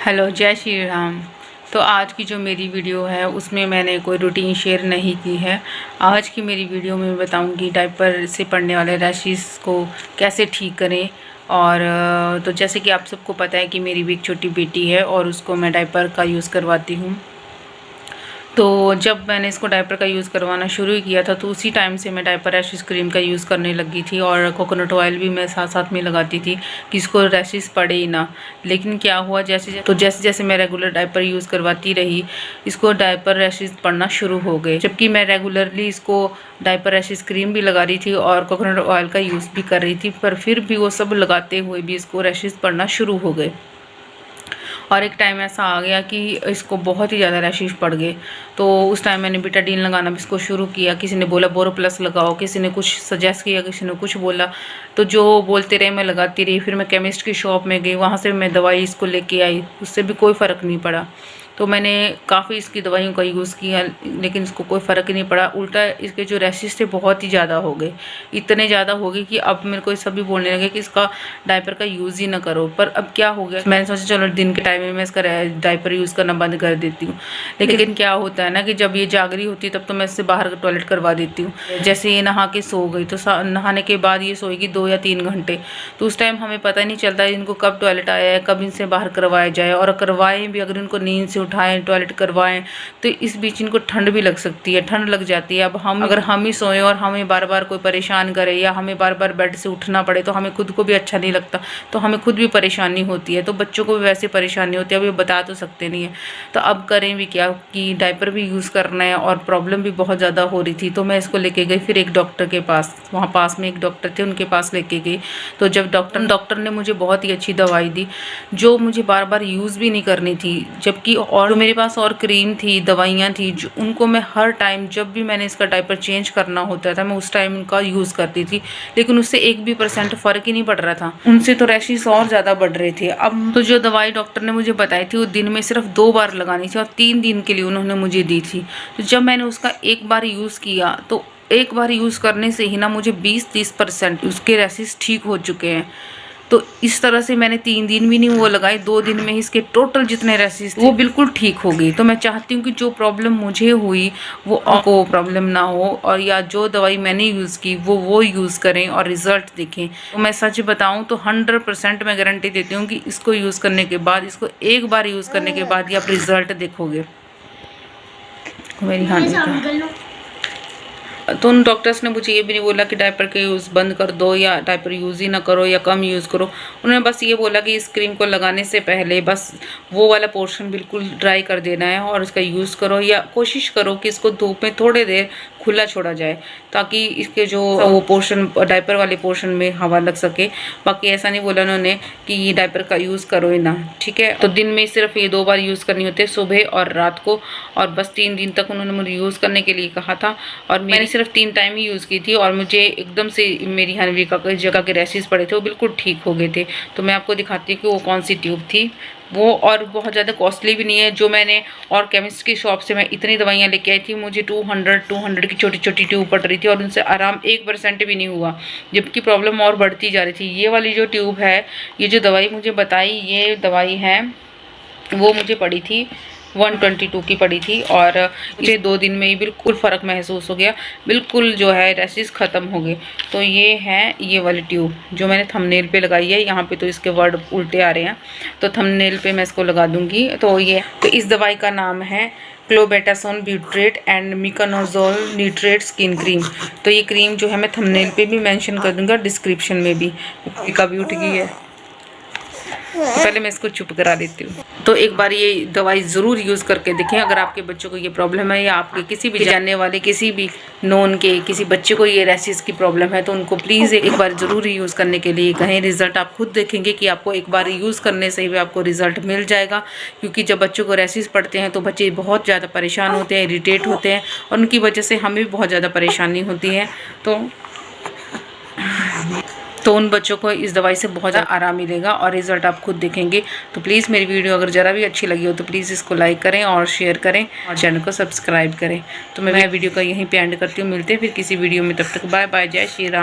Hello, जय श्री राम। तो आज की जो मेरी वीडियो है उसमें मैंने कोई रूटीन शेयर नहीं की है। आज की मेरी वीडियो में मैं बताऊंगी डायपर से पड़ने वाले रैशेस को कैसे ठीक करें। और तो जैसे कि आप सबको पता है कि मेरी भी एक छोटी बेटी है और उसको मैं डायपर का यूज़ करवाती हूँ। तो जब मैंने इसको डायपर का यूज़ करवाना शुरू किया था तो उसी टाइम से मैं डायपर रैशेस क्रीम का यूज़ करने लगी थी और कोकोनट ऑयल भी मैं साथ साथ में लगाती थी कि इसको रैशेस पड़े ही ना। लेकिन क्या हुआ, जैसे जैसे मैं रेगुलर डायपर यूज़ करवाती रही, इसको डायपर रैशेस पड़ना शुरू हो गए। जबकि मैं रेगुलरली इसको डायपर रैशेस क्रीम भी लगा रही थी और कोकोनट ऑयल का यूज़ भी कर रही थी, पर फिर भी वो सब लगाते हुए भी इसको रैशेस पड़ना शुरू हो गए। और एक टाइम ऐसा आ गया कि इसको बहुत ही ज़्यादा रैशेस पड़ गए। तो उस टाइम मैंने बेटाडीन लगाना भी इसको शुरू किया। किसी ने बोला बोरोप्लस लगाओ, किसी ने कुछ सजेस्ट किया, किसी ने कुछ बोला, तो जो बोलते रहे मैं लगाती रही। फिर मैं केमिस्ट की शॉप में गई, वहाँ से मैं दवाई इसको लेके आई, उससे भी कोई फ़र्क नहीं पड़ा। तो मैंने काफ़ी इसकी दवाइयों का यूज़ किया लेकिन इसको कोई फ़र्क ही नहीं पड़ा। उल्टा इसके जो रैशेस थे बहुत ही ज़्यादा हो गए, इतने ज़्यादा हो गए कि अब मेरे को सभी बोलने लगे कि इसका डायपर का यूज़ ही ना करो। पर अब क्या हो गया, मैंने सोचा चलो दिन के टाइम में मैं इसका डायपर यूज़ करना बंद कर देती हूँ। लेकिन क्या होता है ना कि जब ये जाग रही होती है तब तो मैं इससे बाहर टॉयलेट करवा देती हूँ। जैसे ये नहा के सो गई तो नहाने के बाद ये सोएगी 2 या 3 घंटे, तो उस टाइम हमें पता नहीं चलता इनको कब टॉयलेट आया है, कब इनसे बाहर करवाया जाए। और करवाएं भी, अगर इनको नींद से उठाएं टॉयलेट करवाएं तो इस बीच इनको ठंड भी लग सकती है, ठंड लग जाती है। अब अगर हम ही सोएं और हमें बार बार कोई परेशान करे या हमें बार बार बेड से उठना पड़े तो हमें खुद को भी अच्छा नहीं लगता, तो हमें खुद भी परेशानी होती है। तो बच्चों को भी वैसे परेशानी होती है, अब ये बता तो सकते नहीं है। तो अब करें भी क्या कि डायपर भी यूज़ करना है और प्रॉब्लम भी बहुत ज़्यादा हो रही थी। तो मैं इसको लेके गई फिर एक डॉक्टर के पास, वहाँ पास में एक डॉक्टर थे, उनके पास लेके गई। तो जब डॉक्टर ने मुझे बहुत ही अच्छी दवाई दी जो मुझे बार बार यूज़ भी नहीं करनी थी। जबकि और मेरे पास और क्रीम थी, दवाइयाँ थी, जो उनको मैं हर टाइम जब भी मैंने इसका डायपर चेंज करना होता था मैं उस टाइम उनका यूज़ करती थी, लेकिन उससे 1% फ़र्क ही नहीं पड़ रहा था। उनसे तो रैशेस और ज़्यादा बढ़ रहे थे। अब तो जो दवाई डॉक्टर ने मुझे बताई थी वो दिन में सिर्फ 2 बार लगानी थी और 3 दिन के लिए उन्होंने मुझे दी थी। तो जब मैंने उसका एक बार यूज़ किया तो एक बार यूज़ करने से ही ना मुझे 20-30% उसके रैशेस ठीक हो चुके हैं। तो इस तरह से मैंने 3 दिन भी नहीं वो लगाए, 2 दिन में ही इसके टोटल जितने रैशेस थे वो बिल्कुल ठीक हो गई। तो मैं चाहती हूँ कि जो प्रॉब्लम मुझे हुई वो आपको प्रॉब्लम ना हो, और या जो दवाई मैंने यूज़ की वो यूज़ करें और रिज़ल्ट देखें। तो मैं सच बताऊँ तो 100% मैं गारंटी देती हूँ कि इसको यूज़ करने के बाद, इसको एक बार यूज़ करने के बाद ही आप रिज़ल्ट देखोगे। मेरी हानि तो उन डॉक्टर्स ने मुझे ये भी नहीं बोला कि डायपर के यूज़ बंद कर दो या डायपर यूज़ ही ना करो या कम यूज़ करो। उन्होंने बस ये बोला कि इस क्रीम को लगाने से पहले बस वो वाला पोर्शन बिल्कुल ड्राई कर देना है और इसका यूज़ करो, या कोशिश करो कि इसको धूप में थोड़ी देर खुला छोड़ा जाए ताकि इसके जो वो पोर्शन डायपर वाले पोर्शन में हवा लग सके। बाकी ऐसा नहीं बोला उन्होंने कि ये डायपर का यूज़ करो ही ना, ठीक है। तो दिन में सिर्फ ये 2 बार यूज़ करनी होती है, सुबह और रात को, और बस 3 दिन तक उन्होंने मुझे यूज़ करने के लिए कहा था। और मैंने सिर्फ 3 टाइम ही यूज़ की थी और मुझे एकदम से मेरी हनवी का जगह के रैशेस पड़े थे वो बिल्कुल ठीक हो गए थे। तो मैं आपको दिखाती हूँ कि वो कौन सी ट्यूब थी वो, और बहुत ज़्यादा कॉस्टली भी नहीं है। जो मैंने और केमिस्ट की शॉप से मैं इतनी दवाइयाँ लेके आई थी, मुझे 200 की छोटी छोटी ट्यूब पड़ रही थी और उनसे आराम 1% भी नहीं हुआ, जबकि प्रॉब्लम और बढ़ती जा रही थी। ये वाली जो ट्यूब है, ये जो दवाई मुझे बताई, ये दवाई है वो मुझे पड़ी थी 122 की पड़ी थी और मुझे 2 दिन में ही बिल्कुल फ़र्क महसूस हो गया, बिल्कुल जो है रैशेस ख़त्म हो गए। तो ये है ये वाली ट्यूब जो मैंने थंबनेल पे लगाई है। यहाँ पे तो इसके वर्ड उल्टे आ रहे हैं, तो थंबनेल पे मैं इसको लगा दूँगी। तो इस दवाई का नाम है क्लोबेटासोन ब्यूट्रेट एंड मिकानोजोल न्यूट्रेट स्किन क्रीम। तो ये क्रीम जो है मैं थंबनेल पे भी मेंशन कर दूँगा, डिस्क्रिप्शन में भी। कभी उठ गई है तो पहले मैं इसको चुप करा देती हूँ। तो एक बार ये दवाई ज़रूर यूज़ करके देखें। अगर आपके बच्चों को ये प्रॉब्लम है या आपके किसी भी जानने वाले, किसी भी नोन के किसी बच्चे को ये रैशेस की प्रॉब्लम है, तो उनको प्लीज़ एक बार ज़रूर यूज़ करने के लिए कहें। रिज़ल्ट आप खुद देखेंगे कि आपको एक बार यूज़ करने से ही आपको रिज़ल्ट मिल जाएगा। क्योंकि जब बच्चों को रैशेस पड़ते हैं तो बच्चे बहुत ज़्यादा परेशान होते हैं, इरिटेट होते हैं, और उनकी वजह से हमें भी बहुत ज़्यादा परेशानी होती है। तो उन बच्चों को इस दवाई से बहुत ज़्यादा आराम मिलेगा और रिज़ल्ट आप खुद देखेंगे। तो प्लीज़ मेरी वीडियो अगर ज़रा भी अच्छी लगी हो तो प्लीज़ इसको लाइक करें और शेयर करें और चैनल को सब्सक्राइब करें। तो मैं वीडियो का यहीं पे एंड करती हूँ। मिलते हैं फिर किसी वीडियो में, तब तक बाय बाय, जय श्री राम।